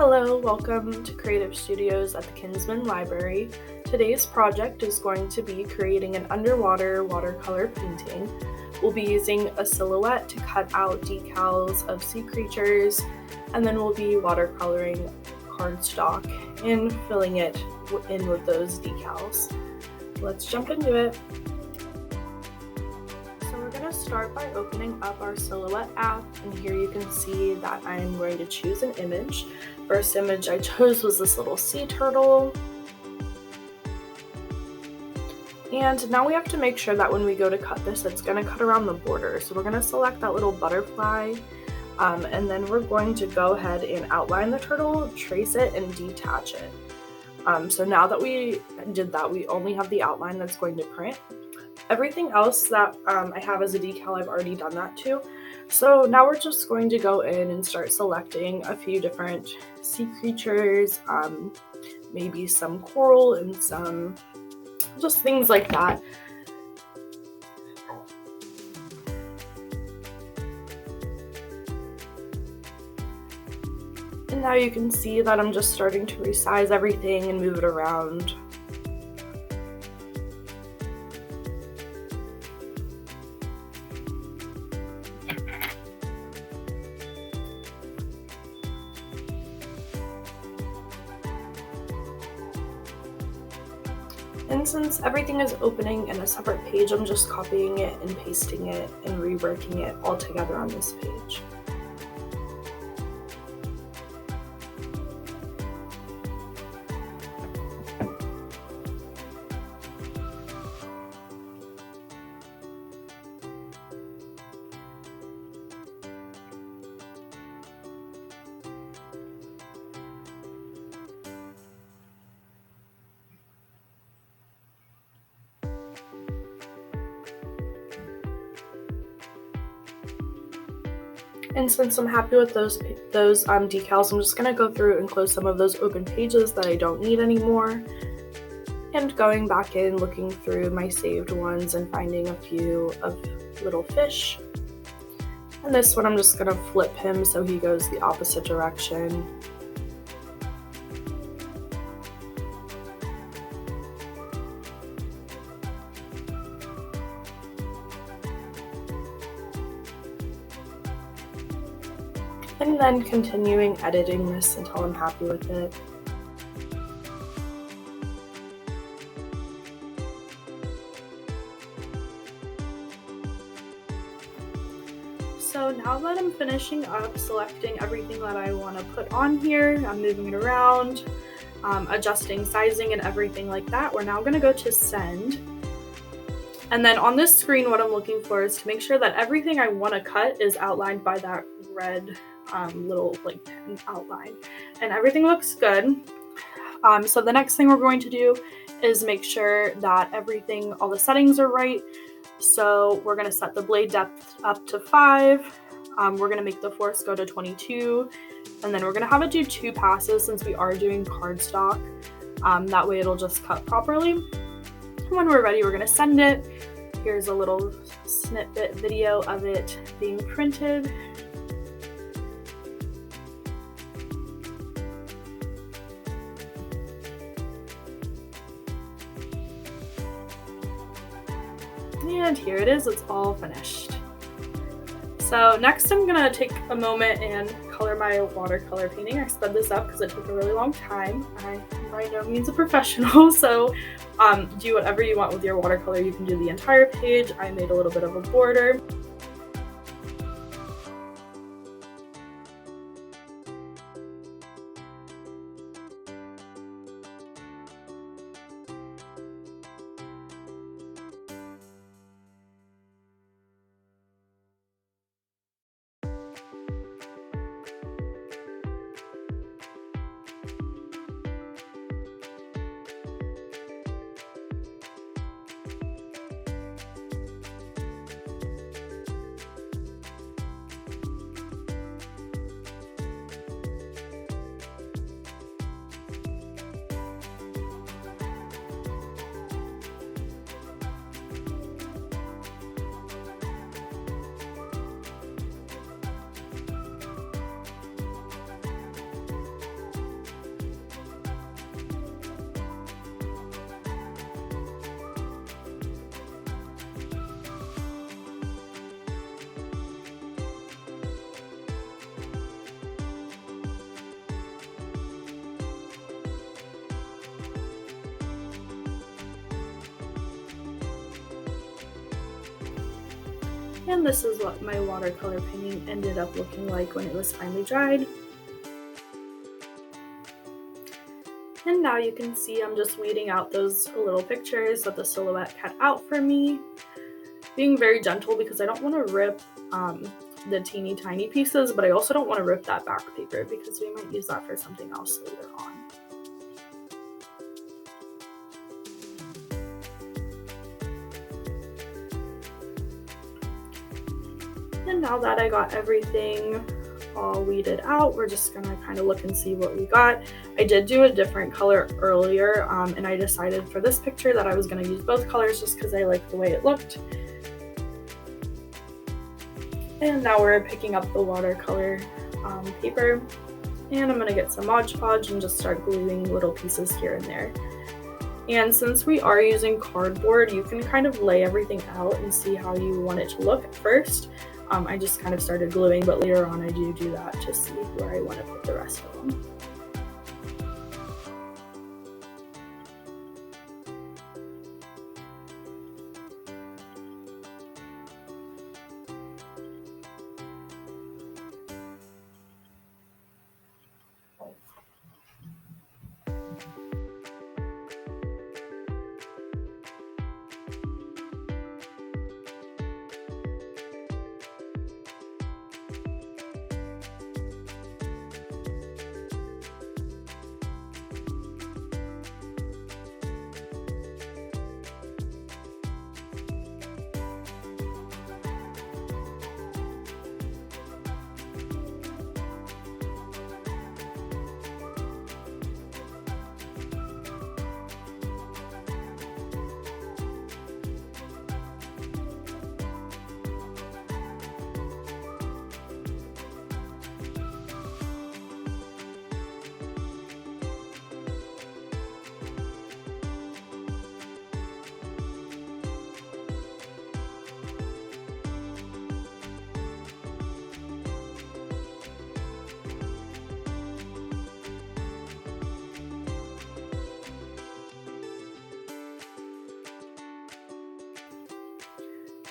Hello, welcome to Creative Studios at the Kinsman Library. Today's project is going to be creating an underwater watercolor painting. We'll be using a silhouette to cut out decals of sea creatures, and then we'll be watercoloring cardstock and filling it in with those decals. Let's jump into it. So we're going to start by opening up our Silhouette app, and here you can see that I'm going to choose an image. First image I chose was this little sea turtle. And now we have to make sure that when we go to cut this, it's going to cut around the border. So we're going to select that little butterfly, and then we're going to go ahead and outline the turtle, trace it, and detach it. So now that we did that, we only have the outline that's going to print. Everything else that I have as a decal, I've already done that too. So now we're just going to go in and start selecting a few different sea creatures, maybe some coral and some just things like that. And now you can see that I'm just starting to resize everything and move it around. And since everything is opening in a separate page, I'm just copying it and pasting it and reworking it all together on this page. And since I'm happy with those decals, I'm just going to go through and close some of those open pages that I don't need anymore. And going back in, looking through my saved ones and finding a few of little fish. And this one I'm just going to flip him so he goes the opposite direction. And then continuing editing this until I'm happy with it. So now that I'm finishing up selecting everything that I want to put on here, I'm moving it around, adjusting sizing and everything like that. We're now going to go to send. And then on this screen, what I'm looking for is to make sure that everything I want to cut is outlined by that red little like pen outline, and everything looks good. So the next thing we're going to do is make sure that all the settings are right. So we're going to set the blade depth up to 5. We're going to make the force go to 22, and then we're going to have it do 2 passes since we are doing cardstock. That way it'll just cut properly. And when we're ready, we're going to send it. Here's a little snippet video of it being printed. And here it is, it's all finished. So next I'm gonna take a moment and color my watercolor painting. I sped this up because it took a really long time. I'm by no means a professional, so do whatever you want with your watercolor. You can do the entire page. I made a little bit of a border. And this is what my watercolor painting ended up looking like when it was finally dried. And now you can see I'm just weeding out those little pictures that the silhouette cut out for me. Being very gentle because I don't want to rip the teeny tiny pieces, but I also don't want to rip that back paper because we might use that for something else later on. And now that I got everything all weeded out, we're just gonna kind of look and see what we got. I did do a different color earlier, and I decided for this picture that I was gonna use both colors just because I liked the way it looked. And now we're picking up the watercolor paper, and I'm gonna get some Mod Podge and just start gluing little pieces here and there. And since we are using cardboard, you can kind of lay everything out and see how you want it to look at first. I just kind of started gluing, but later on I do that to see where I want to put the rest of them.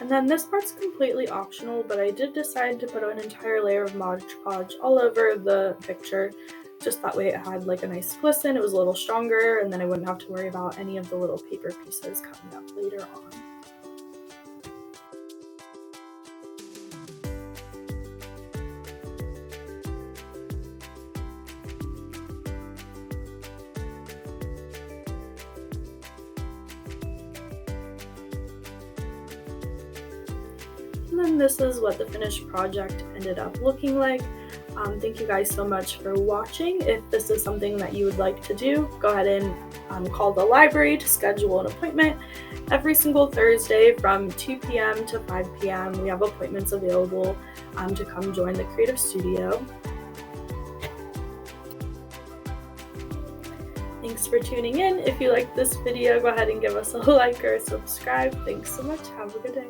And then this part's completely optional, but I did decide to put an entire layer of Mod Podge all over the picture. Just that way it had like a nice glisten, it was a little stronger, and then I wouldn't have to worry about any of the little paper pieces coming up later on. And then this is what the finished project ended up looking like. Thank you guys so much for watching. If this is something that you would like to do, go ahead and call the library to schedule an appointment. Every single Thursday from 2 p.m. to 5 p.m. we have appointments available to come join the creative studio. Thanks for tuning in. If you liked this video, go ahead and give us a like or a subscribe. Thanks so much. Have a good day.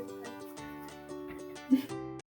Bye.